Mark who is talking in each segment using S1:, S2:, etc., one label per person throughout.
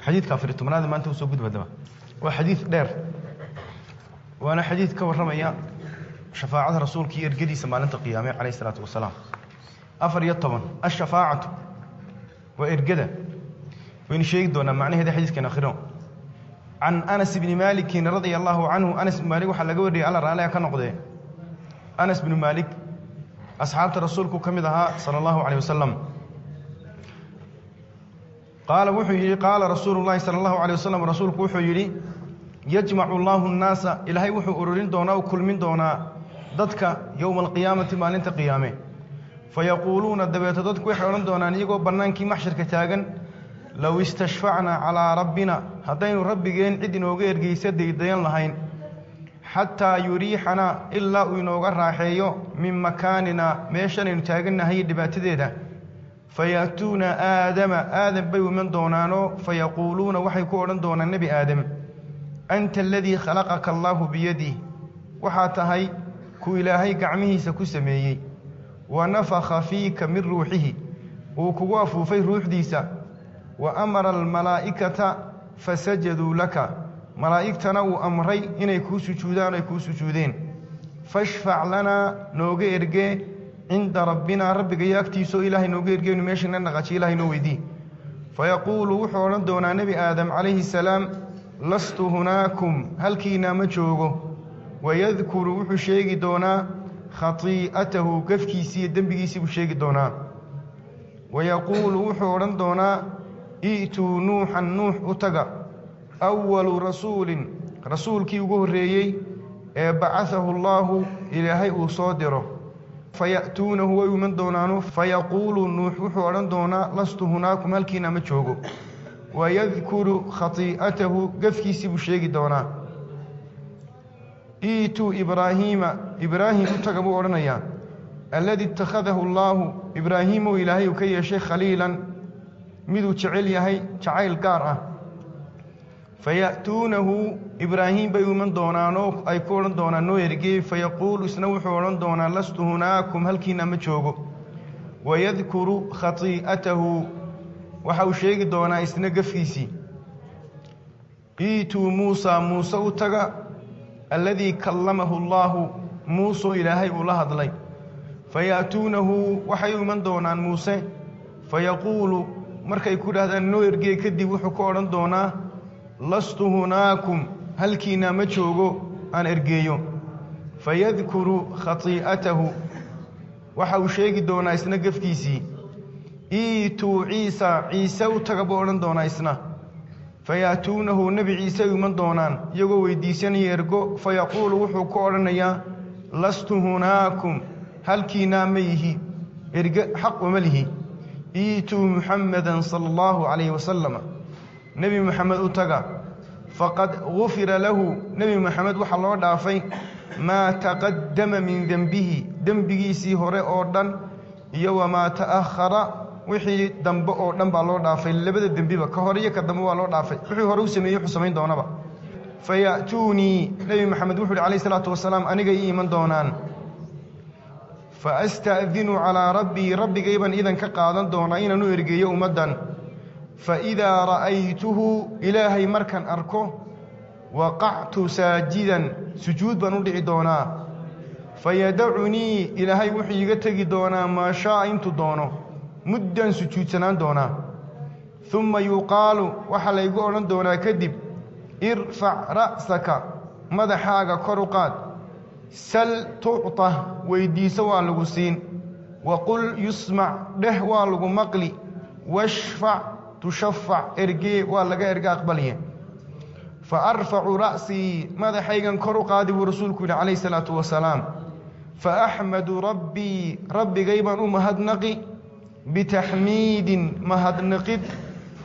S1: حديث كافر التمراد ما أنت وسوق بدبا وحديث دير وأنا حديث كور رميا شفاعة رسول كي يرقدي سمالنت القيامة عليه الصلاة والسلام أفر يطبن الشفاعة وإرقده وإن شيء دون معنى هذا حديث كان آخرون عن أنس بن مالك رضي الله عنه أنس بن مالك وحلا قوري على رأى كان نقضي أنس بن مالك أصحاب رسولك كمدها صلى الله عليه وسلم قال وحي قال رسول الله صلى الله عليه وسلم رسولك وحي يجمع الله الناس إلهي وحي أرورين دونا وكل من دونا ضدك يوم القيامة ما لنت قيامه فيقولون الدبيت ضدك وحي دونا نيقو بنانكي محشر كتاغن لو استشفعنا على ربنا هدين ربيين عدن وغير جيسد يدين لهين حتى يريحنا إلا وينوغر راحيو من مكاننا ميشان نتاغن هي دباتديدا فيأتون آدم بيو من دونانو فيقولون وحي كورن دون النبي آدم أنت الذي خلقك الله بيده وحاتهي كو إلهي قعمه سكو سميي ونفخ فيك من روحه وكوافو في روح ديسا وأمر الملائكة فسجدوا لك ملائكتنا وأمري إن يكون سجودان ويكون سجودين فاشفع لنا نوغي إرغي عند ربنا ربك يكتيسو إلهي نوغي إرغي ونميشن نغتي إلهي نويدي فيقول وحورا دونا نبي آدم عليه السلام لست هناكم هل كينا مجوغو ويذكر وحو شيغي دونا خطيئته كفكيسي دنبكيسي بشيغي دونا ويقول وحورا دونا ائتوا نوحا نوح أتقى أول رسول كي يقول بعثه الله إلهي أصادره فيأتونه ويمن دونانو فيقول نوح وحورا دونا لست هناكم هل كينا مجوغو ويذكر خطيئته قفكي سيب الشيء دونا ائتوا إبراهيم أتقى بورنيا الذي اتخذه الله إبراهيم إلهي كي يشيخ خليلا مدو تعيل يهي تعيل قارة فيأتونه إبراهيم بيومن دونانو أي كورن دونانو يرقي فيقول اسنوح ورن دونا لست هناكم هل كينا مجوغو ويذكر خطيئته وحاو شيء دونا اسنقف فيسي إيتو موسى أتقى الذي كلمه الله موسى إلهي الله ضلي فيأتونه وحيو من دونان موسى فيقول markay ku dhahdaan noo ergey kadib wuxuu ku oran doonaa lastu hunaakum halkiina ma joogo aan ergeeyo fayadhkuru khati'atahu waxa uu sheegi doonaa isna gafkiisii iitu ciisa u taga buu oran doonaa isna fayatuunahu nabi ciisa iman doonaan iyagoo weydiisanaya ergo fayaquulu wuxuu ku oranayaa lastu hunaakum halkiina ma yihi erge xaq uma lihi إيتوا محمدا صلى الله عليه وسلم نبي محمد أتقى فقد غفر له نبي محمد وحلو دافي ما تقدم من ذنبه سيهوري أوردن يوما تأخر وحي ذنب أوردن بالو دافي اللي بدأ ذنبه كهورية كدمو بالو دافي وحي هورو سميه حسمين دونبا فيأتوني نبي محمد وحي عليه الصلاة والسلام أنيقى إيمان دونان فأستأذن على ربي قيبا إذن كقادا دونين نورقي يومدا فإذا رأيته إلهي مركا أركو وقعت ساجدا سجود بنودع دونا فيدعني إلهي وحي قتقي دونا ما شاء انت دونو مدا سجود سنان دونا ثم يقال وحل يقولون دونا كذب ارفع رأسك ماذا حاجة كرقات سل تعطى ويديس والغسين وقل يسمع ده والغ مقلي واشفع تشفع ارجي والغ ارجا اقبليه فارفع راسي ماذا حيغن كرو قادي ورسولك عليه الصلاه والسلام فاحمد ربي غيبا مهدنقي بتحميد مهدنقد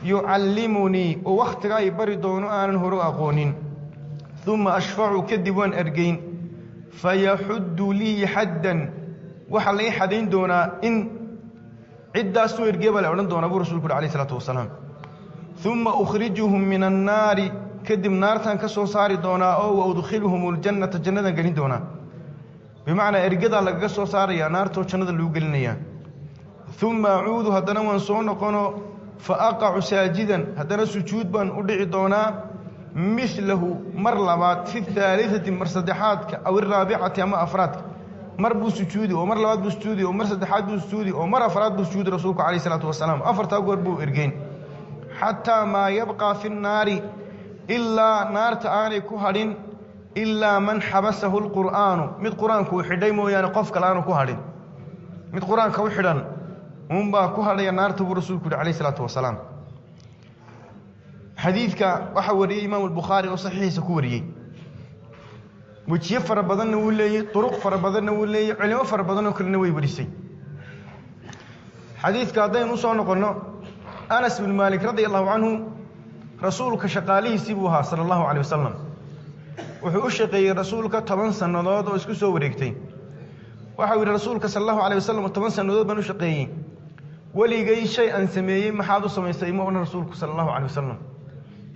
S1: يعلمني ووقت غاي بردون ان هرو اقونين ثم اشفع كدبان ارجين فيحد لي حدا وحلي حدين دونا إن عدة سوير جبل أولن دونا أبو رسول الله عليه الصلاة والسلام ثم أخرجهم من النار كدم نار تنكسو صاري دونا أو وأدخلهم الجنة جنة قلين دونا بمعنى إرجدا لقصو صاري نار تو جنة اللي قلنيا ثم أعود هدنا وانسون قنو فأقع ساجدا هذا سجود بان أدعي دونا مثله مرلبات في الثالثة مرصدحات أو الرابعة أما أفراد مر بسجودي ومر لبات بسجودي ومر صدحات بسجودي ومر أفراد بسجود رسولك عليه الصلاة والسلام أفرت أقول بو إرجين حتى ما يبقى في النار إلا نار تآني كهرين إلا من حبسه القرآن مد قرآن كوحدي مو يعني قف كلام كهرين مد قرآن كوحدان ومبا كهرين النار تبو رسولك عليه الصلاة والسلام حديثك وحوري إمام البخاري وصحيح سكوري وجه فربضن ولي طرق فربضن ولي علم فربضن كلنا ويبرسي حديثك هذا نصون قلنا أنس بن مالك رضي الله عنه رسولك شقاليه سيبوها صلى الله عليه وسلم وحوشقي رسولك 8 سنوات oo isku soo wareegtay waxa uu rasuulka sallallahu alayhi wasallam 8 sanadood baan u shaqeeyay waligay shay aan sameeyay maxaad u samaysay ma oran rasuulku sallallahu alayhi wasallam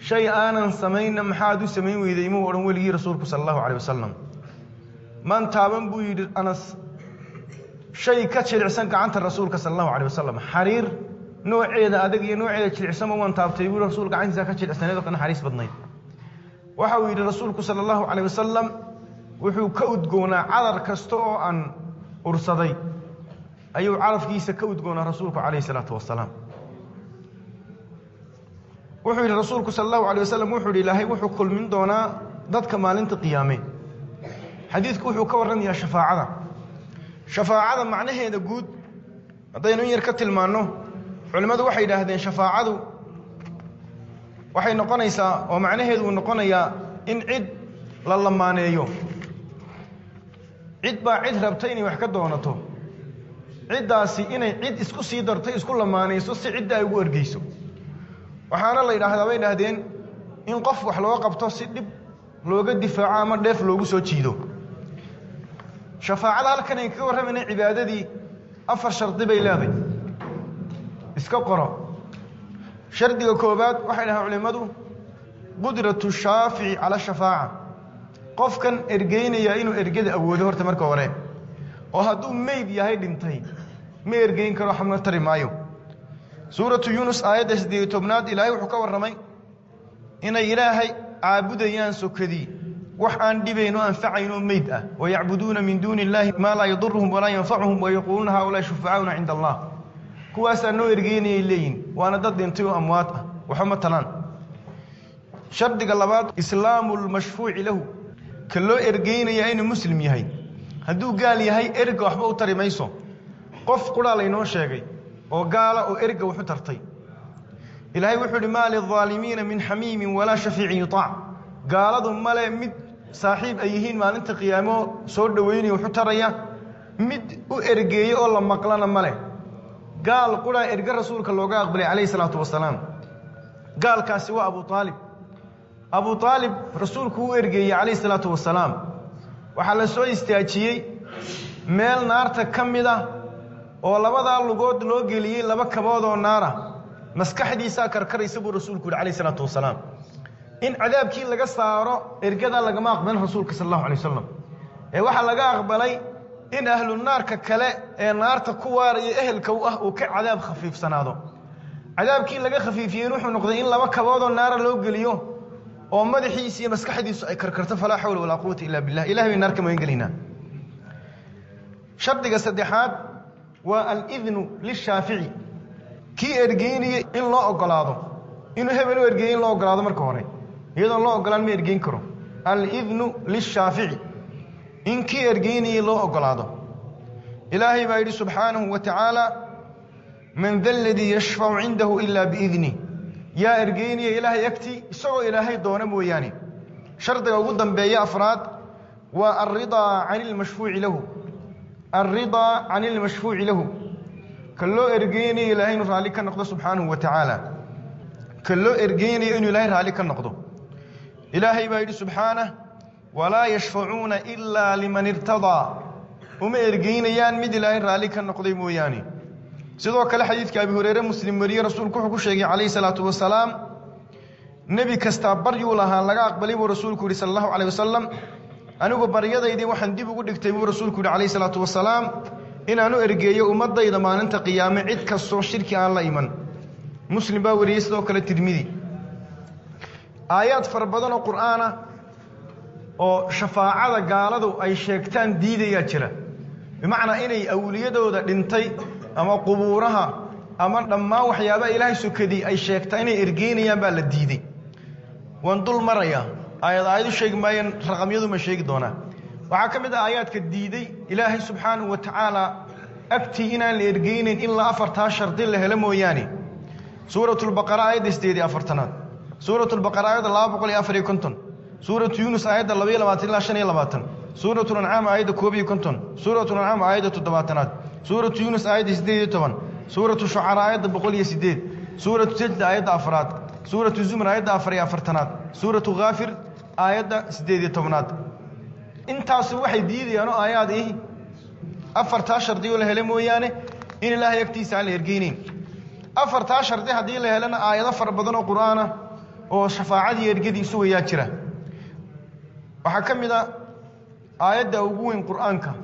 S1: shay aanan sameeyna maxaad u sameeyay weeday ma oran waligii rasuulku sallallahu alayhi wasallam man taaban buu yiri Anas shay ka jilicsan gacanta rasuulka sallallahu alayhi wasallam xariir nooceeda adag iyo nooceeda jilicsan waan taabtay buu rasuulka gacantiisa ka jilicsaneedo kana xariis badnayd waxa uu yiri rasuulku sallallahu alayhi wasallam wuxuu ka udgoonaa cadar kasto oo aan ursaday ayuu carafkiisa ka udgoonaa rasuulku alayhi salaatu wasalaam wuxuu yiri rasuulku sallallahu alayhi wasallam wuxuu ilaahay wuxuu kulmin doonaa dadka maalinta qiyaamee xadiisku wuxuu ka warramayaa shafaacada macnaheeda guud hadaynu yar ka tilmaano culimadu waxay yiraahdeen shafaacadu waxay noqonaysaa oo macnaheedu uu noqonayaa in cid la lamaaneeyo cid baa cid rabtay inay wax ka doonato ciddaasi inay cid isku sii dartay isku lamaanayso si cid ay ugu ergeyso waxaana la yiraahdeen in qof wax loo qabto si dib looga difaaco ama dheef loogu soo jiido shafaacada halkan ay ka warramayna cibaadadii 4 shardi bay leedahay iska qoro shardiga koobaad waxay dhahaan culimadu qudratu shaafi'i ala shafaa'a qofkan ergeynaya inuu ergada awoodo horta marka hore oo hadduu meyd yahay dhintay ma ergeyn karo xamna tari maayo suuratu yunus aayadda 18 ilaahay wuxuu ka warramay inay ilaahay caabudayaan sokadii wax aan dhibayno anfacayno meyd ah wa yacbuduuna min duuni illaahi ma la yadurruhum wa la yanfa'uhum wa yaquluna haula shufa'auna 'inda allah kuwaasaan noo ergeynayay leeyin waana dad dhintay oo amwaad ah waxa ma talaan shardiga labaad islaamul mashfuuci lahu ka loo ergeynaya inuu muslim yahay hadduu gaal yahay erga waxba u tari mayso qof qura laynoo sheegay oo gaala oo erga wuxuu tartay ilaahay wuxuu yiri maali dhaalimiina min hamiimin wala shafiicin yutaa gaaladu male mid saaxiib ay yihiin maalinta qiyaamo soo dhaweynay wuxuu taraya mid u ergeeyo oo la maqlana male قال قرأ إرجع رسولك الله قبل عليه الصلاة والسلام قال كاسوا أبو طالب رسولك هو إرجع عليه الصلاة والسلام وحلا سوي استأجي مال نار تكمله ولا بدا اللقود لوجلي لبا كباض النار مسكح دي ساكر كريسب رسولك عليه الصلاة والسلام إن عذاب كين لقى صاروا إرجع ده لقى ما قبل رسولك صلى الله عليه وسلم وحلا لقى قبلي إن أهل النار ككلاء النار تكوار أهل كوه وكعذاب خفيف سنادو عذاب كين لقى خفيف يروح ونقضين لما كباض النار لو قليو وما دي حيسي مسك حديث كركرت فلا حول ولا قوة إلا بالله إلهي النار كما ينقلينا شرط قصدحات والإذن للشافعي كي إرجيني إن لا أقلاده إنه هبلو إرجين لا أقلاده مركوري إذا الله أقلان ما إرجين كرو الإذن للشافعي إن كي إرجيني لا أقلاده إلهي بايد سبحانه وتعالى من ذا الذي يشفع عنده إلا بإذنه يا إرجيني إلهي يكتي سوى إلهي دون موياني شرط وجودا بيا أفراد والرضا عن المشفوع له الرضا عن المشفوع له كلو إرجيني إلهي نرالك النقض سبحانه وتعالى كلو إرجيني إن إلهي رالك النقض إلهي بايد سبحانه ولا يشفعون إلا لمن ارتضى وما إرجيني يان مد إلهي رالك النقض موياني سيدو كلا حديث كأبي هريرة مسلم مريء رسول كوحكو شيخ عليه الصلاة والسلام نبي كستابر يولها لقى أقبلي ورسول كوري صلى الله عليه وسلم أنو بريضة يدي وحن دي بقول اكتبوا رسول كوري عليه الصلاة والسلام إن أنو إرجيه ومضى إذا ما ننت قيامة عد كسر شركي على إيمان مسلم باوري يسدو كلا ترمذي آيات فربضان القرآن أو شفاعة قالوا أي شيكتان ديدي يجرى بمعنى إني أولياء دنتي أما قبورها أما لما وحيابا إلهي سكدي أي شيكتان إرجيني يبا للديدي وانطل مريا آيات الشيك ما رقم يدو ما شيك دونا وعكمد آيات كديدي إلهي سبحانه وتعالى أكتي إنا الإرجين إلا أفرتها شرط الله لموياني سورة البقرة آيات استيدي أفرتنات سورة البقرة آيات الله بقول أفري كنتن سورة يونس آيات اللبي لباتن لا شني لباتن سورة الأنعام آيات كوبي كنتن سورة الأنعام آيات الدباتنات سورة يونس آيات استيدي طبعا سورة الشعراء آيات بقول يسديد سورة سجد آيات أفراد سورة الزمر آيات أفري أفرتنات سورة غافر آيات سديد طبعات intaas waxay diidayaan aayad afarta shardi oo la helay mooyaane in ilaahay agtiisa aan la ergeynin afarta shardi hadii la helana aayado far badan oo quraana oo shafaacadii ergadiisu way jira waxa kamida aayada ugu weyn quraanka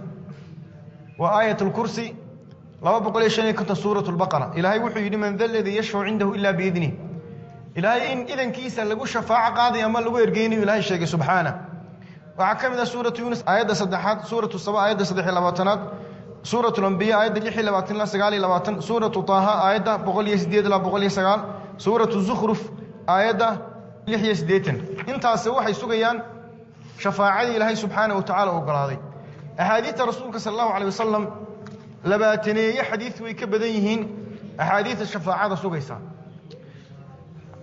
S1: wa aayatul kursi 255 suuratul baqara ilaahay wuxuu yiri man dalladhi yashfa'u indahu illa bi idni ilaahay in idankiisa lagu shafaaco qaaday ama lagu ergeynayo ilaahay sheegay subhanahu وعكمل سورة يونس آيات صدحات سورة الصبا آيات صدح لباتنات سورة الأنبياء آيات لحي لباتن لا سقالي لباتن سورة طه آيات بقول يسديد لا بقول يسقال سورة الزخرف آيات لحي يسديتن انت سوى حي سقيان شفاعة إلهي سبحانه وتعالى وقراضي أحاديث رسولك صلى الله عليه وسلم لباتني حديث ويكبديهين أحاديث الشفاعة سقيسان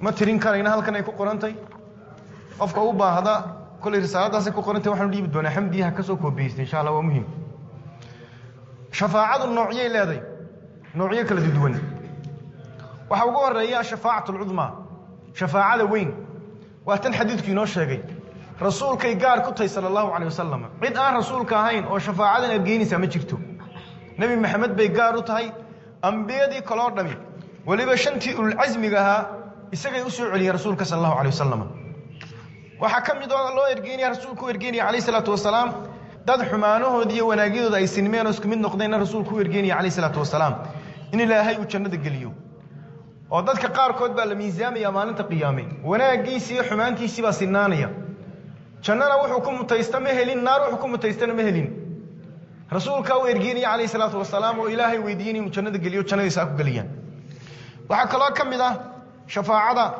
S1: ما ترين كان هل كان يكون قرانتي أفكا أوبا هذا كل رسالة سكو قرنت وحنا نجيب الدنيا حمديها كسوكو بيست إن شاء الله ومهم شفاعة النوعية لهذه نوعية كلا دون وحوقوا الرئية شفاعة العظمى شفاعة وين وأتن حديث كينو شيء رسول كي قال كتي صلى الله عليه وسلم عيد رسول كهين أو شفاعة نبيني سامجكتو نبي محمد بيقارو تهي أنبيادي كلار نبي ولي بشنتي العزم جها يسقي أسوع علي رسولك صلى الله عليه وسلم وحكم يدور الله إرجيني رسولك إرجيني عليه الصلاة والسلام داد حمانه دي وناجيد ذا السنمين وسكمين نقدين رسولك إرجيني عليه الصلاة والسلام إن الله هي وجند الجليو وضد كقار كود بالميزان يا مالنت قيامي وناجي سي حمانتي سي بسنانية شننا وحكم تيستمهلين نار وحكم تيستمهلين رسولك إرجيني عليه الصلاة والسلام وإلهي ويديني وجند الجليو جند يساق جليان وحكى الله كم ذا شفاعة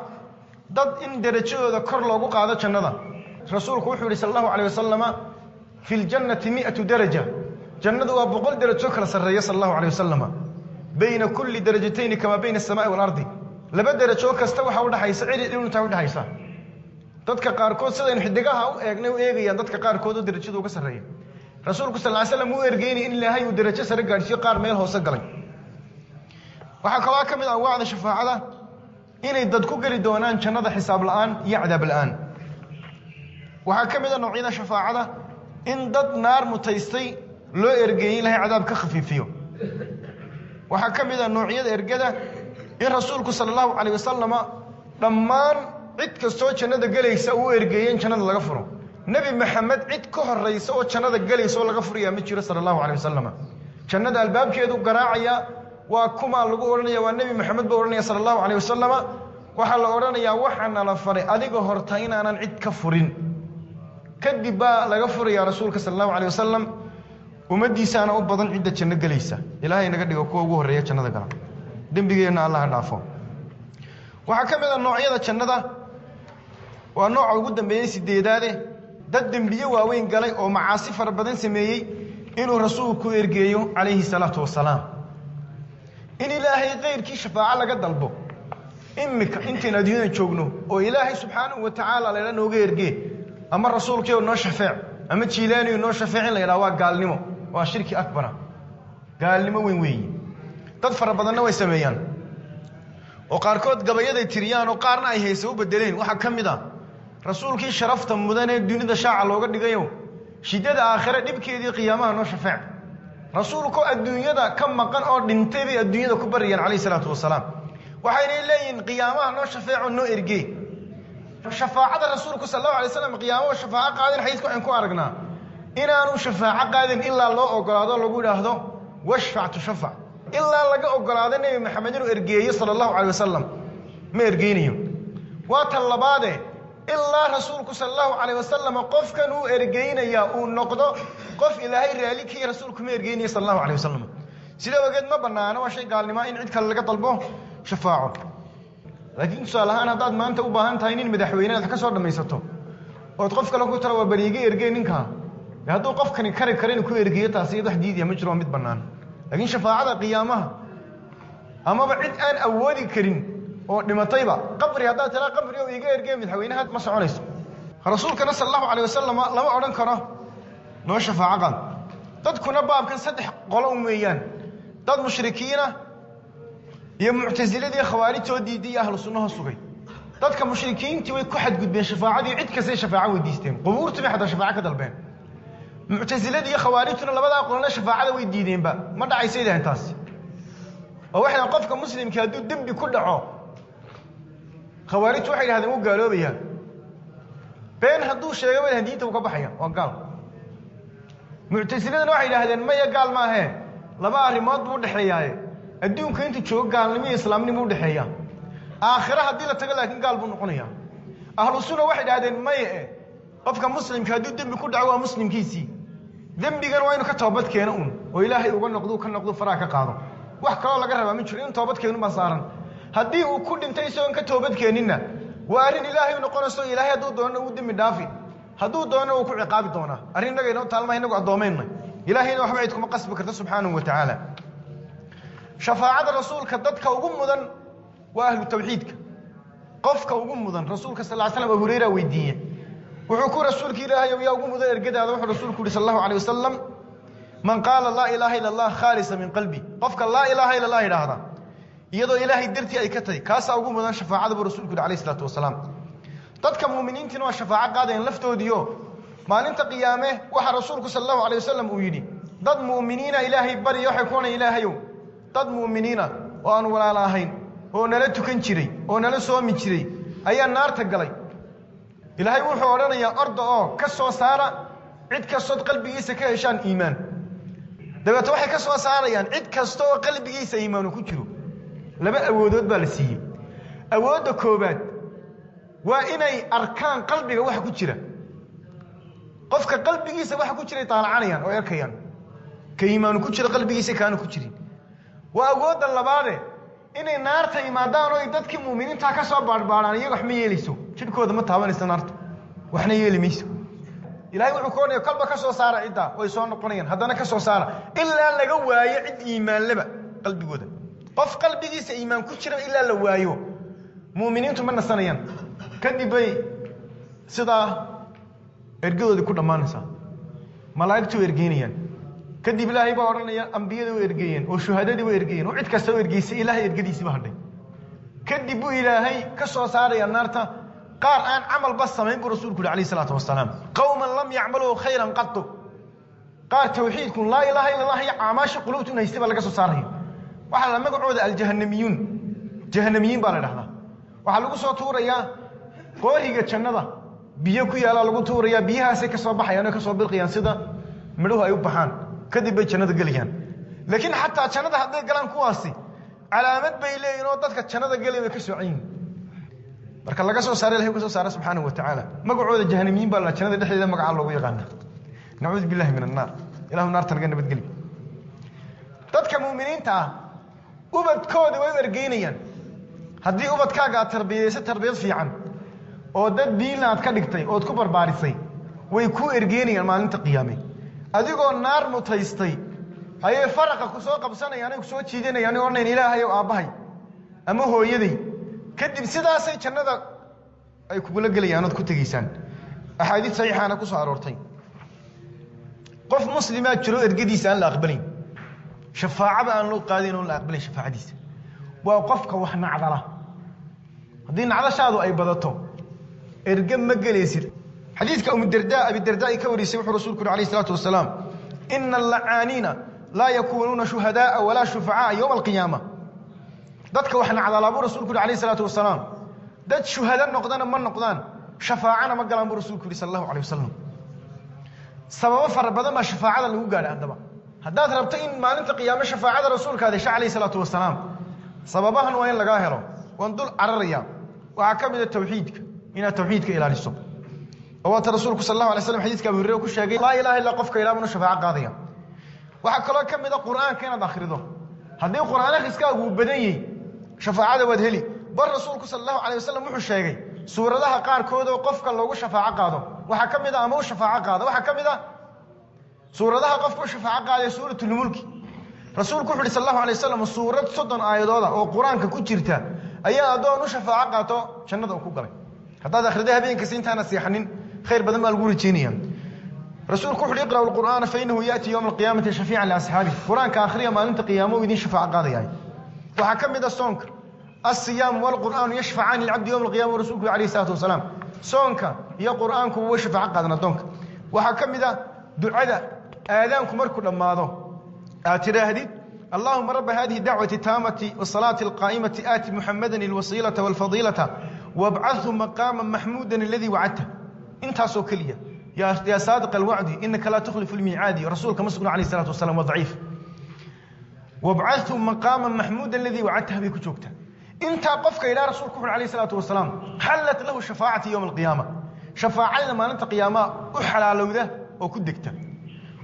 S1: dad in darajadooda kor loogu qaado jannada rasuulku wuxuu yiri sallallahu alayhi wasallam fil jannati 100 daraja jannadu waa 100 darajo kala sareeya sallallahu alayhi wasallam bayna kulli darajatayn kama bayna as-samaa'i wal ardi laba darajo kasta waxa u dhaxaysa cid inuu taa u dhaxaysa dadka qaar kood sida in xidigaha u eegnay u eegayaan dadka qaar kood darajada uga sareeya rasuulku sallallahu alayhi wasallam uu ergeeyay in ilaahay uu darajo sare gaarsiyo qaar meel hoose galay waxa kala kamid ah wacda shafaacada inay dad ku gali doonaan jannada xisaab la'aan iyo cadaab la'aan waxa kamid ah noocyada shafaacada in dad naar mutaystay loo ergeeyay ilaahay cadaab ka khafiifiyo waxa kamid ah noocyada ergada in rasuulku sallallahu alayhi wasallam dhammaan cid kasto jannada galaysa uu ergeeyay jannada laga furo nabi maxamed cid ka horeysa oo jannada galaysa oo laga furiyaa ma jiro sallallahu alayhi wasallam jannada albaabkeedu garaacaya وكما لغو أورانيا والنبي محمد بورانيا صلى الله عليه وسلم وحال أورانيا وحنا لفري أديك هرتين أنا عد كفرين كدبا لغفر يا رسولك صلى الله عليه وسلم ومدي سانا أبضان عدة جنة قليسة إلهي نقدر يقوى وهرية جنة قلنا دم بيجينا الله نعفو وحكم إذا النوعية جنة والنوع جدا بينسي ديداده دم بيجوا وين قلي أو معاصي فربدن سميي إنه رسولك إرجيو عليه الصلاة والسلام إن إلهي غير كي شفاعة لقد ضلبه إمك أنت ندينا تشوجنو وإلهي سبحانه وتعالى لأنه غير جي أما الرسول كيو نو شفاع أما تشيلاني نو شفاع لأنه قال نمو وشركي أكبر قال نمو وين تدفر بدنا ويسميان وقاركود قبيلة تريان وقارنا هي سو بدلين وحكم ده رسول كي شرفت مدنة الدنيا ده شاع لو قد جيو شدة آخرة نبكي دي قيامة نو شفاع رسولك الدنيا ده كم مكان أو دنتبي الدنيا ده كبريان عليه الصلاة والسلام وحين لين قيامه نو شفاع نو إرجي شفاعة رسولك صلى الله عليه وسلم قيامه وشفاعة قادر حيث كأنكو أرجنا إن أنا شفاعة قادر إلا الله أقرأه لو قول هذا وشفع تشفع إلا لقى أقرأ النبي محمد إرجيه صلى الله عليه وسلم ما إرجينيو وطلباده إلا رسولك صلى الله عليه وسلم قف كانوا إرجينا يا ونقضى قف إلهي رالك هي رسولك ما إرجيني صلى الله عليه وسلم سيدا وجد ما بنا أنا وشيء قال لي ما إن عندك اللي طلبه شفاعة لكن سؤالها أنا ضد ما أنت وبهان تاينين مدحوينين تكسر دم يسطو وتقف كلام كتر وبريجي إرجينك هذا قف كان يكرر كرين كوي إرجيه تاسيد حديد يا مجرم مد بنان لكن شفاعة قيامها أما بعد أن أولي كريم ولما طيبة قبري هذا ترى قبري ويجي إرجيه مدحوينها ما سعونيس رسولك صلى الله عليه وسلم لما أردن كره نو شفاعة قال تذكر باب كان صدح قلوا ميان ضد مشركين يا معتزلة دي خوارج ودي أهل السنة الصغير ضد كمشركين توي كحد قد بين شفاعة دي عد كسي شفاعة وديستين قبور تبي حدا شفاعة كذا البين معتزلة دي خوارجنا لبدا قلنا شفاعة ويديدين بقى ما دعي سيدها انتاس أو إحنا قف كمسلم كادو الدم بكل عو خوارج واحد هذا مو قالوا بيها بين هدو شيء وين هديته وكبحيا وقال معتزلة واحد هذا ما يقال ما هي لبا ريموت بود حياي الدين كنت تشوق قال لي اسلام ني بود حيا اخره هدي لا تغ لكن قال بو نقنيا اهل السنه واحد هذا ما قفك مسلم كادو دم ku dhaco muslimkiisi dambigan waa inuu ka toobad keeno oo ilaahay uga noqdo ka noqdo faraa ka qaado wax kale laga rabaa ma jiro in toobad keeno ma saaran hadii uu ku dhintay isagoo ka toobad keenina waa arin ilaahay noqonayso ilaahay haduu doono uu dimi dhaafi haduu doono uu ku ciqaabi doona arin naga inoo taalma inagu adoomeynay ilaahayna waxba cid kuma qasbi karta subhanahu wa ta'ala shafaa'ada rasuulka dadka ugu mudan waa ahlu tawxiidka qofka ugu mudan rasuulka sallallahu alayhi wasallam Hurayra weydiiyay وحكوا رسولك إلهي ويا أمو ذا إرجع هذا رسولك صلى الله عليه وسلم من قال لا إله إلا الله خالصا من قلبي قفك لا إله إلا الله هذا يدو إلهي درتي أي كتري كاسا أقوم ذا شفاعة برسولك عليه الصلاة والسلام تذكر مؤمنين تنوى الشفاعة قاعدين لفتوا ديو ما ننت قيامه وح رسولك صلى الله عليه وسلم ويدي ضد مؤمنين إلهي بري يحكون إلهي ضد مؤمنين وأن ولا لاهين ونلت كنشري ونلسوا من شري أي النار تقلي إلهي وحو أرانيا أرض كسو سارة عد كسو قلبيسا كهشان إيمان دابا توحي كسو سارة يعني عد كسو قلبيسا إيمان وكجرو لما أودود بالسيء أود كوبات وإني أركان قلبي وحا كجرا قفك قلبيسا وحا كجرا طالعانيا ويركيان كإيمان كجرا قلبيسا كانوا كجرين وأود اللبادة إني نارتا إمادان ويددك مؤمنين تاكسوا بارباران يقح ميليسو شركوا ذا متهاون استنارت وإحنا يلي ميسو إلهي وحكون قلبك كسو سارة عدا ويسون نقنين هذانا كسو سارة إلا لقوا يعد إيمان لبا قلبي قودا قف قلبي جيس إيمان كتشرب إلا لوايو مؤمنين تمنى السنين كدي بي سدا إرقوا ذي كل ما نسا ملايكتو إرقينيان كدي بالله بورنا أنبياء وإرجين وشهداء وإرجين وعد كسر إرجيس إلهي إرجدي سبحانه كدي بو إلهي كسر صار ينارته قار أن عمل بس ما يقول رسولك عليه الصلاة والسلام قوما لم يعملوا خيرا قط قال توحيدكم لا إله إلا الله عماش قلوبتنا يستبى لك كسر صاره وحلا لما يقعد الجهنميون جهنميين بالله وحلا لقوا صوتور يا قوي جتشنبه بيجوا يا لا لقوا صوتور يا بيها سكسر بحيا أنا كسر بالقيان سدا ملوها أيوب بحان كذب بيتشناد قليان لكن حتى تشناد هذا قلان كواسي علامات بيلين ودتك تشناد قليان كسوعين برك الله كسو سار الله كسو سار سبحانه وتعالى ما قعود الجهنميين بالله تشناد دحيدا مقع الله ويقان نعوذ بالله من النار إله النار تلقينا بتقلي دتك مؤمنين تا وبد كود ويرجينيان هدي وبد كاغا تربيه في عن oo dad diin aad ka dhigtay oo ku barbaarisay way ku ergeenayaan maalinta qiyaamay adigoo naar mutaystay ayay faraqa ku soo qabsanayaan ku soo jiidanayaan oo inay ilaahay oo aabahay ama hooyaday kadib sidaasay jannada ay kugu la galayaan oo ku tagiisaan ahadiis saxiixana ku soo aroortay qof muslima jiro ergadiisa aan la aqbalin shafaacada aan loo qaadin oo la aqbalin shafaacadiisa waa qofka wax nacdala hadii nacdashaadu ay badato ergam ma galaysid حديث أم الدرداء أبي الدرداء كوري سيوح رسولك عليه الصلاة والسلام إن اللعانين لا يكونون شهداء ولا شفعاء يوم القيامة ذاتك وحنا على لابو رسولك عليه الصلاة والسلام ذات شهداء نقدان من نقدان شفاعنا ما قال رسولك صلى الله عليه وسلم سبب فربنا ما شفاعة اللي هو قال عندما haddaad rabto in maalinta qiyaamo shafaacada rasuulkaada hesha calayhi salaatu wasalaam sababahan waa in lagaa helo waan dul cararaya waxaa ka mid ah tawxiidka inaad tawxiidka ilaaliso oo waata rasuulku sallallahu alayhi wasallam xadiiska Abu Hurayra ku sheegay laa ilaaha illa qofka ilaahay inuu shafaaco qaadaya waxaa kaloo ka mid ah quraanka inaad akhrido haddii quraan akhriskaagu badan yahay shafaacada waad heli bar rasuulku sallallahu alayhi wasallam wuxuu sheegay suuradaha qaarkood oo qofka loogu shafaaco qaado waxaa ka mid ah ama uu shafaaco qaado waxaa ka mid ah suuradaha qofku shafaaco qaado suuratul mulk rasuulku wuxuu sallallahu alayhi wasallam suurad 30 aayadood oo quraanka ku jirta ayaa adoon u shafaaco qaato jannada ku galay haddaad akhriday habeenka siintaana seexanin khayr badan baa lagu rajeenayaa rasuulku wuxuu iqraa al-qur'aan fa innahu yaati yawm al-qiyaamati shafii'an li ashabihi quraanka akhriya maalinta qiyaamo idin shafaaco qaadayay waxa ka mid ah soonka as-siyaam wal qur'aan yashfa'an lil-'abdi yawm al-qiyaamah rasuulku alayhi salatu wasalam soonka iyo qur'aanku way shafaaco qaadana doonka waxa ka mid ah ducada aadaanku markuu dhamaado aad tiraahdi اللهم رب هذه الدعوة التامة والصلاة القائمة آت محمدا الوسيلة والفضيلة وابعثه مقاما محمودا الذي وعدته انت سوكلية يا صادق الوعد إنك لا تخلف الميعاد رسولك مسؤول عليه الصلاة والسلام وضعيف وابعثه مقاما محمودا الذي وعدته بكتوكته انت قفك إلى رسولك عليه الصلاة والسلام حلت له الشفاعة يوم القيامة شفاعة لما أنت قيامة أحلى ذا وكدكته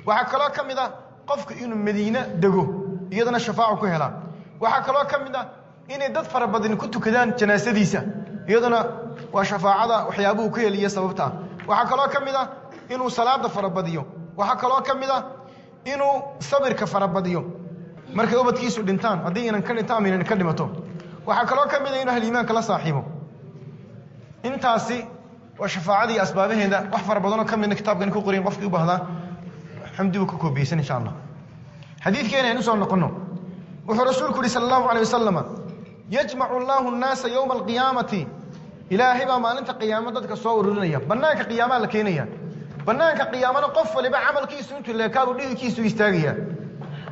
S1: وحكلا كم إذا قفك إنه مدينة دقو iyadana shafaaco ku helaan waxa kale oo kamid ah inay dad fara badan ku tukadaan janaasadiisa iyadana waa shafaacada waxyaabuhu ku heliya sababta waxa kale oo kamid ah inuu salaada fara badiyo waxa kale oo kamid ah inuu sabirka fara badiyo markay ubadkiisu dhintaan hadii inaan ka dhintaan inaan ka dhimato waxa kale oo kamid ah inuu ahli iimaanka la saaxiibo intaasi waa shafaacadii asbaabaheeda wax fara badan oo kamid ah kitaabkan ku qorin qofkii u baahda xamdi ku koobiyaysan insha Allah حديث كان ينسون نقنه وحرسولك صلى الله عليه وسلم يجمع الله الناس يوم القيامة إلهي ما أنت قيامتك صور لنا بناك قيامة لكينيا بناك قيامة قف لبع عمل كيسو أنت اللي كانوا ليه كيسو يستاجيا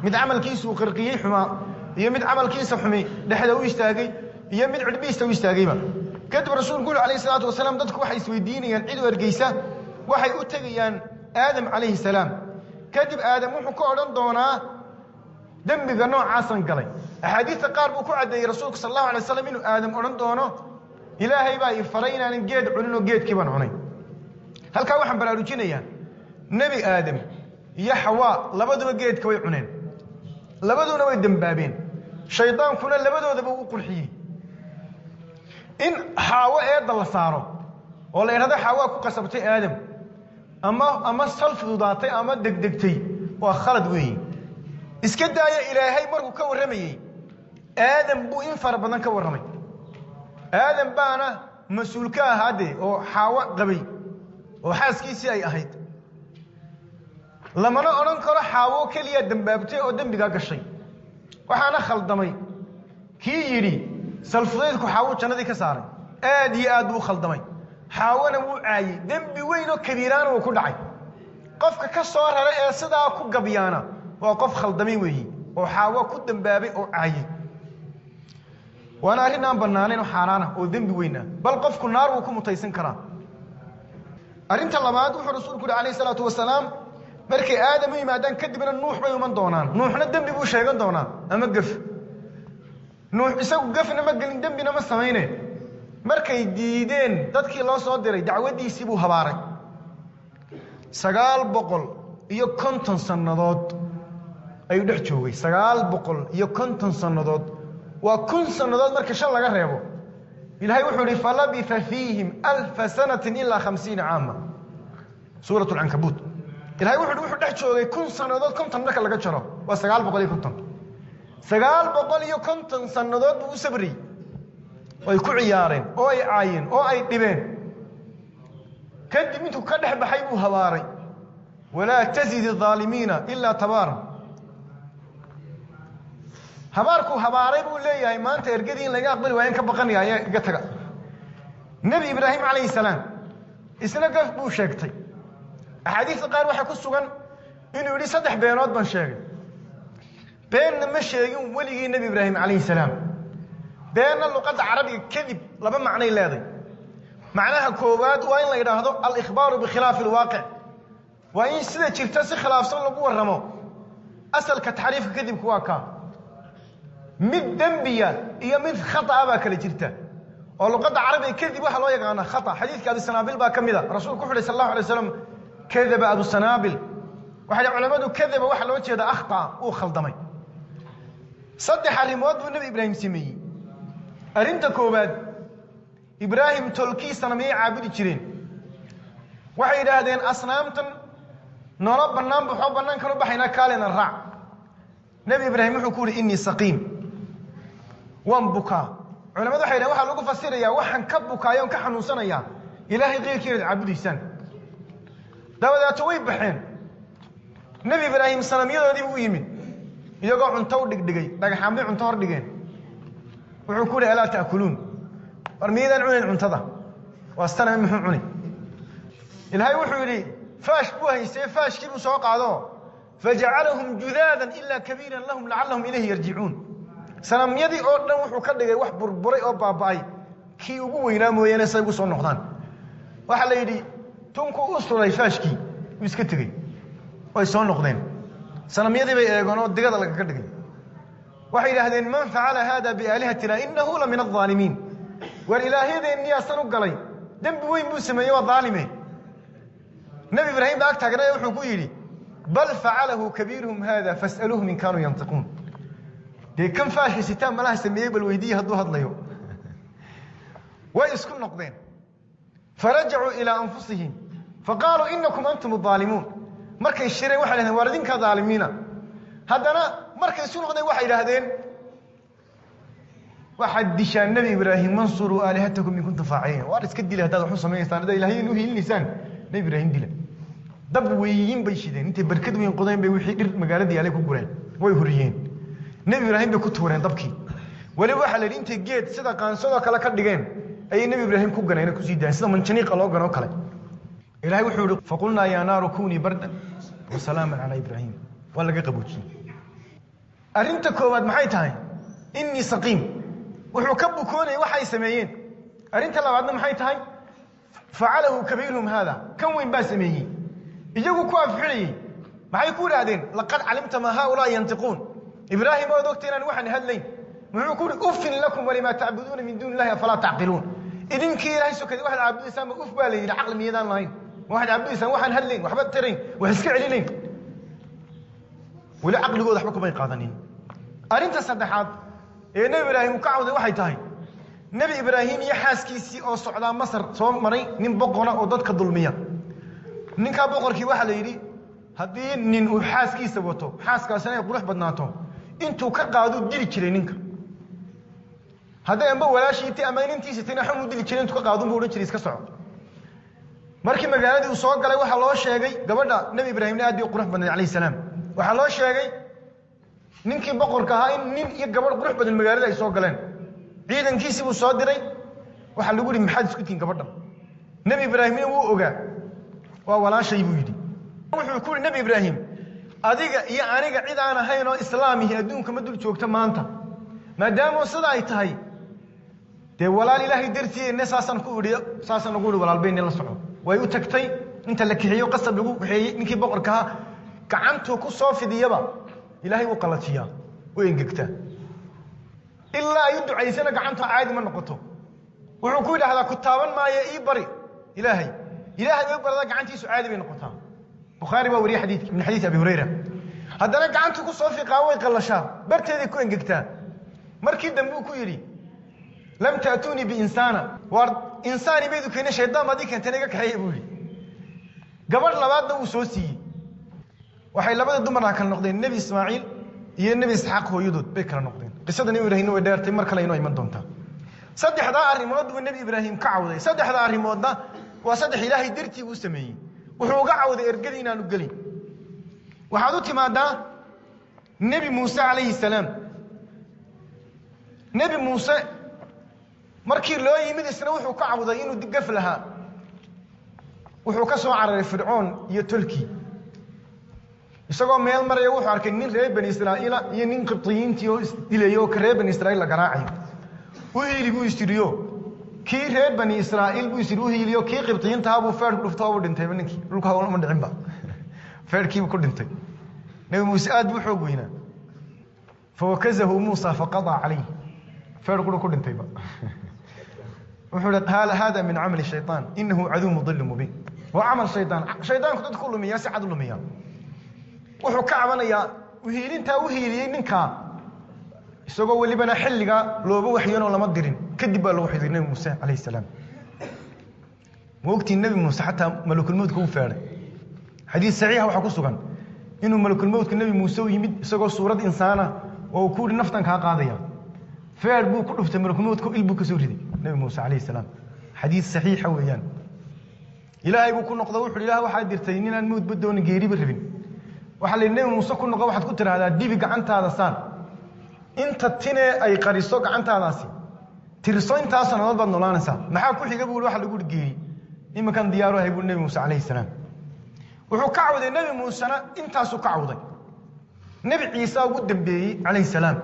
S1: مد عمل كيسو قرقيه حما يمد عمل كيسو حمي لحدا ويستاجي يمد عدبي يستوي يستاجي ما كتب الرسول يقول عليه الصلاة والسلام ضدك وحي سويديني عيد ورقيسة وحي أتجيان آدم عليه السلام كتب آدم وحكو أردن دونا دمبي نوع عاصن قلي أحاديث قارب وكعدي رسولك صلى الله عليه وسلم إنه آدم أرندونه إلهي باي فرينا نجد عنو جيد كيبان عني هل كان واحد بلاروجينيا نبي آدم يا حواء لبدو جيد كوي عنين لبدو نوي دمبابين شيطان كنا لبدو ذبو قرحي إن حواء يد الله صاروا ولا إن هذا حواء كقصبتي آدم أما الصلف ضاطي أما دقدقتي وخلد وي iska daaya ilaahay markuu ka waramayay aadam buu in far badan ka waramay aadam baana mas'uul ka ahaade oo xaawa qabay oo xaaskiisii ay ahayd lamana oran karo xaawo kaliya dambaabtay oo dambiga gashay waxaana khaldamay kii yiri salfudeedku xaawo jannadii ka saaray aad iyo aad buu khaldamay xaawana wuu caayay dambi weyn oo kabiiraan uu ku dhacay qofka ka soo raray ee sidaa ku gabiyaana وقف خلدمي وهي وحاوا كدن بابي او عاي وانا ارينا بنانين وحارانا او ذنبي وينا بل قف النار وكو متيسن كرا ارنت لباد و رسولك عليه الصلاه والسلام markay aadam yimaadaan kadibna nuux bay uman doonaan nuuxna dambi buu sheegan doonaa ama gaf nuux isagu gafna ma galin dambina ma sameeyne markay diideen dadkii loo soo diray dacwadiisii buu habaaray 950 sanadood ayuu dhex joogay 950 sanadood waa 1000 sanadood marka shan laga reebo ilaahay wuxuu yiri falabitha fiihim 1000 sanatin illa 50 aama suuratul ankabut ilaahay wuxuu dhex joogay 1000 sanadood 50 marka laga jaro waa 950 950 sanadood buu sabri way ku ciyaareen oo ay caayeen oo ay dhibeen kadib intuu ka dhex baxay buu habaaray ولا تزيد الظالمين إلا تبارا هباركو هباري بو ليهي ما أنت إرقدين لقى أقبل وين كبقني يا قتك نبي إبراهيم عليه السلام إسنا قف بو شاكتي أحاديث القار وحكو السوغن إنه يري صدح بيانات بان شاكت بين ما شاكين ولي نبي إبراهيم عليه السلام بين اللغة عربي كذب لبا معنى لاذي معناها كوبات وين لا يراهدو الإخبار بخلاف الواقع وإن سيدة جرتا سي خلافسان لغو ورمو أصل كتحريف كذب كواكا مد دنبيا هي مد خطأ با كلا جرتا oo luqada carabiga kadib waxa loo yaqaan khata xadiiska Abu Sanabil baa kamida rasuulku wuxuu sallallahu alayhi wasallam kadaba Abu Sanabil waxa culimadu kadaba waxa loo jeeda akhta oo khaldamay saddex arimood buu nabi Ibrahim sameeyay arinta koobaad Ibrahim tolkii sanamay caabudi jireen waxay yiraahdeen asnaamtan nolol banaan buxo banaan kala baxayna kaalena raac nabi Ibrahim wuxuu ku yiri inni saqim wan buka culimadu waxay yiraahdeen waxa lagu fasirayaa waxan ka bukaayo ka xanuunsanaya ilaahay qeyrkiisa caabudaysan dabadaatu way baxeen nabi Ibrahim sanamiyadoodii uu yimid iyagoo cunto u dhigdhigay dhagaxaamay cunto hor dhigeen wuxuu ku leeyahay la taakuluun warmiidan cunin cuntada waastana muxuu cuni ilaahay wuxuu yiri faash buu haysay faashkii uu soo qaado faj'alahum judadan illa kabiran lahum la'allahum ilayhi yarji'un sanamyadii oo dhan wuxuu ka dhigay wax burburay oo baabay kii ugu weynaa mooyane say ugu soo noqdaan waxa la yiri tunku u suray faashkii uu iska tagay way soo noqdeen sanamyadii bay eegoon oo digada laga dhigay waxay yiraahdeen man fa'ala hada bi alihatina innahu la min adh-dhalimin war ilaahiyadeenni asan u galay dambi weyn buu sameeyay waa dhaalime nabi Ibrahim baa taagnaa wuxuu ku yiri bal fa'alahu kabiruhum hada fas'aluhum in kanu yantiqun de kan faashi sitaan malaha sameeyay bal weydiye haduu hadlayo way isku noqdeen farajuu ila anfusihim faqalu innakum antum adh-dhalimun markay shireen waxa leeyahay war idinka dhaalimiina hadana markay isku noqdeen waxa yiraahdeen waxad dishaan nabi Ibrahim mansuru alihatakum in kuntum faa'iin war iska dilay hada wuxuu sameeyay hada ilaahay inuu hiilisaan nabi Ibrahim dilay dab weeyeen bay shideen intay barkad weyn qodeen bay wixii dhir magaaladii ay ku gureen way huriyeen nabi Ibrahim bay ku tuureen dabkii wali waxa la dhintay geed sida qaansado kala ka dhigeen ay nabi Ibrahim ku ganayna ku sii daayeen sida manjaniiq loo gano kale ilaahay wuxuu yiri faqulna ya naaru kuni bardan wa salaaman ala Ibrahim wala qabuuji arinta koowaad maxay tahay inni saqim wuxuu ka bukoonay waxay sameeyeen arinta labaadna maxay tahay fa'alahu kabiruhum hada kan weyn baa sameeyay iyagu ku afxilay maxay ku raadeen laqad alimta ma haula yantiqun Ibrahim oo doctoraan waxaan hadlay wuxuu ku yiri ufin lakum walima ta'buduna min dun illahi fala ta'qilun idinkii ilaahay sokay waxa caabudaysan uf baa leeyahay aqal miyadan lahayn waxa caabudaysan waxaan hadlay waxba tirin wax iska celinayn wala aqligooda waxba kuma qaadanin arinta saddexaad ee nabi Ibrahim ka cawday waxay tahay nabi Ibrahim iyo xaaskiisii oo socda Masar soo maray nin boqona oo dadka dulmiya ninka boqorkii waxa la yiri hadii nin uu xaaskiisa wato xaaskaasina ay qurux badnaato intuu ka qaado dili jiray ninka haddii amba walaashiiti ama intiisa tina xamu dili jiray intuu ka qaado buu oran jiray iska soco markii magaaladii uu soo galay waxa loo sheegay gabadha nabi Ibrahim aad iyo qurux badnaa alayhi salaam waxa loo sheegay ninkii boqorka ahaa in nin iyo gabadh qurux badan magaalada ay soo galeen ciidankiisii uu soo diray waxa lagu yiri maxaad isku tiin gabadha nabi Ibrahim wuu ogaa waa walaashay buu yiri wuxuu ku yiri nabi Ibrahim adiga iyo aniga cid aan ahayn oo islaamihi adduunka ma dul joogta maanta maadaama sida ay tahay de walaal ilaahay dartii in saasan ku wariyo saasan ugu wari walaalbeen la soco way u tagtay inta la kixiyo qasab lagu wixii ninkii boqorka gacantu ku soo fidiyaba ilaahay uu qalajiya way ingegta illa ay ducaysana gacanta caadi ma noqoto wuxuu ku yiraahdaa ku taaban maayo ii bari ilaahay way barada gacantiisu caadi bay noqotaa bukhari baa wariye xadiis min xadiis abi hurayra hadana gacantu ku soo fiiqaa way qalashaa barteedii ku ingegtaa markii dambe uu ku yiri lam taatuni bi insana war insani baydu keenay shaydaan badii keentay naga kaxay buu yiri gabadh labaadna uu soo siiyay waxay labada dumar kala noqdeen nabi Ismaaciil iyo nabi Isxaaq hooyadood bay kala noqdeen qisada nabi Ibrahim way dheertay mar kale inoo iman doonta saddexda arimood uu nabi Ibrahim ka cawday saddexda arimoodna waa saddex ilaahay dirtii uu sameeyay wuxuu uga cawday ergadii inaanu galin waxaad u timaadaa nabi Muuse alayhi salaam nabi Muuse markii loo yimid isna wuxuu ka cawday inuu digaf lahaa wuxuu ka soo cararay Fircoon iyo Tulki isagoo meel maraya wuxuu arkay nin reer bani Israa'iil iyo nin qibtiyiintii oo dilayo ka reer bani Israa'iil la garaacayo uu hiiligu istiriyo kii reer bani Israa'iil buu istiriyo hiiliyo kii qibtiyiinta buu feer dhuftay oo dhintay ninkii dhulka hawlo ma dhicin ba feerkii ku dhintay نبي موسى آد بحوق هنا فوكزه موسى فقضى عليه فيقول كل انتبه وحول هذا من عمل الشيطان إنه عدو مضل مبين وعمل شيطان كنت كله مياه سعد له مياه وحكى عمليا وهيلين تا وهيلين نكا isagoo walibana xilliga looba waxyano lama dirin kadib baa loo xidhiidhnay Muuse alayhi salaam waqti nabi Muuse xataa malakul mawt ku faaray xadiis saxiix waxa ku sugan inuu malakul mawt nabi Muuse u yimid isagoo suurad insaana oo ku naftan ka qaadaya faar buu ku dhuftay malakul mawt ku ilbu ka soo riday nabi Muuse alayhi salaam xadiis saxiix weeyaan ilaahay buu ku noqday wuxuu ilaahay waxa dirtay inaan mawt badoon geeri rabin waxa la nabi Muuse ku noqday waxaad ku tiraahdaa dibi gacantaada saar inta tine ay qariso gacantaadaasi tirso inta sanadood baad noolaanaysaa maxaa ku xiga buu waxa lagu geeyay imankan diyaaro hay buu nabi Muuse alayhi salaam wuxuu ka cawday nabi Muuse intaas uu ka cawday nabi Ciise ugu dambeeyay alayhi salaam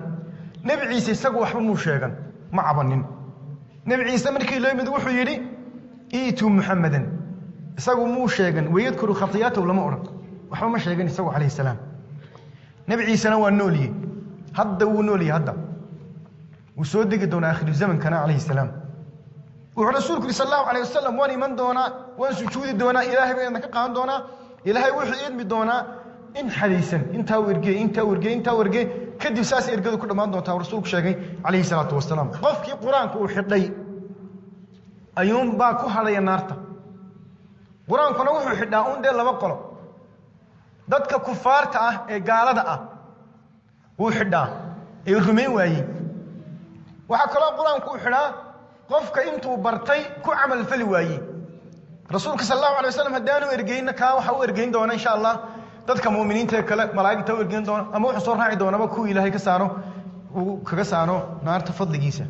S1: nabi Ciise isagu waxba muu sheegan ma cabanin nabi Ciise markii loo yimid wuxuu yiri iitu muhammadan isagu muu sheegan wayadkuru khatiyatahu lama oran waxba ma sheegan isagu alayhi salaam nabi Ciise waa nooliyay هذا ونولي هذا وسودك دون آخر الزمن كان عليه السلام ورسولك صلى الله عليه وسلم واني من دونا وان سجود دونا إلهي بينك قان دونا إلهي وحي إد بدونا إن حديثا إنت ورجي كدي ساس إرجع كل ما دونا ورسولك شيء عليه الصلاة والسلام قف في القرآن كوحدي أيوم باكو حلا ينارتا قرآن كنا وحدا أون ده لبقله ضدك كفار قال ده وحدا يرمي واي وحكلا قرآن كوحدا قفك انتو برتي كو عمل فلي واي رسولك صلى الله عليه وسلم هدانو ارجينا كا وحو ارجين دونا ان شاء الله dadka muuminiinta kale malaa'igta uu irgin doona ama wuxuu soo raaci doona ba ku ilaahay ka saaro naarta fadligiisa